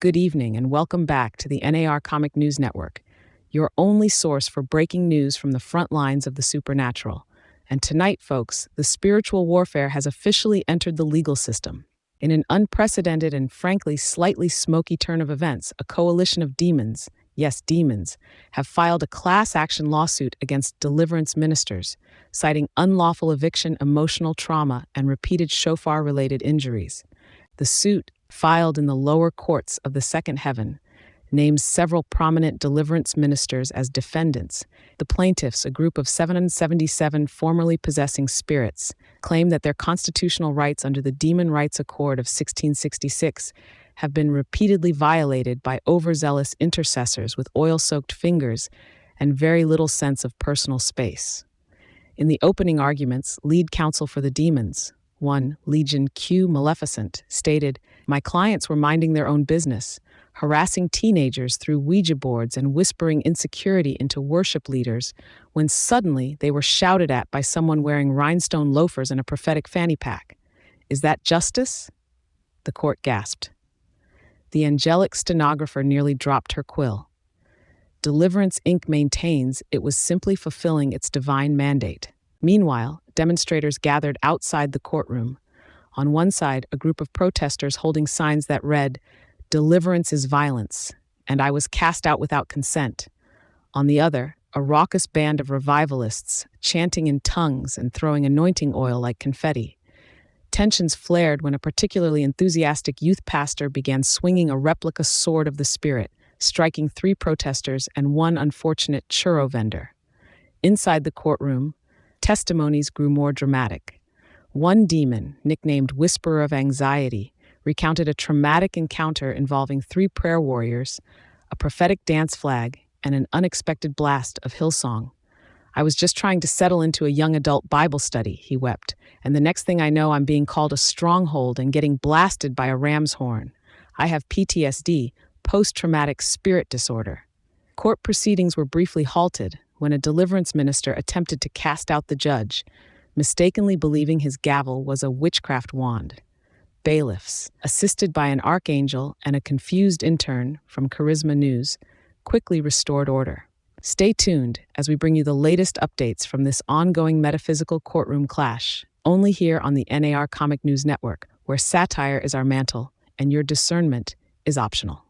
Good evening and welcome back to the NAR Comic News Network, your only source for breaking news from the front lines of the supernatural. And tonight, folks, the spiritual warfare has officially entered the legal system. In an unprecedented and frankly slightly smoky turn of events, a coalition of demons, yes, demons, have filed a class action lawsuit against Deliverance ministers, citing unlawful eviction, emotional trauma, and repeated shofar-related injuries. The suit, filed in the lower courts of the second heaven, names several prominent Deliverance ministers as defendants. The plaintiffs, a group of 777 formerly possessing spirits, claim that their constitutional rights under the Demon Rights Accord of 1666 have been repeatedly violated by overzealous intercessors with oil-soaked fingers and very little sense of personal space. In the opening arguments, lead counsel for the demons, one Legion Q Maleficent, stated, "My clients were minding their own business, harassing teenagers through Ouija boards and whispering insecurity into worship leaders, when suddenly they were shouted at by someone wearing rhinestone loafers and a prophetic fanny pack. Is that justice?" The court gasped. The angelic stenographer nearly dropped her quill. Deliverance Inc. maintains it was simply fulfilling its divine mandate. Meanwhile, demonstrators gathered outside the courtroom. On one side, a group of protesters holding signs that read, "Deliverance is violence," and "I was cast out without consent." On the other, a raucous band of revivalists, chanting in tongues and throwing anointing oil like confetti. Tensions flared when a particularly enthusiastic youth pastor began swinging a replica sword of the Spirit, striking 3 protesters and 1 unfortunate churro vendor. Inside the courtroom, testimonies grew more dramatic. One demon, nicknamed Whisperer of Anxiety, recounted a traumatic encounter involving 3 prayer warriors, a prophetic dance flag, and an unexpected blast of Hillsong. "I was just trying to settle into a young adult Bible study," he wept, "and the next thing I know I'm being called a stronghold and getting blasted by a ram's horn. I have PTSD, post-traumatic spirit disorder." Court proceedings were briefly halted when a Deliverance minister attempted to cast out the judge, mistakenly believing his gavel was a witchcraft wand. Bailiffs, assisted by an archangel and a confused intern from Charismatic News, quickly restored order. Stay tuned as we bring you the latest updates from this ongoing metaphysical courtroom clash, only here on the NAR Comic News Network, where satire is our mantle and your discernment is optional.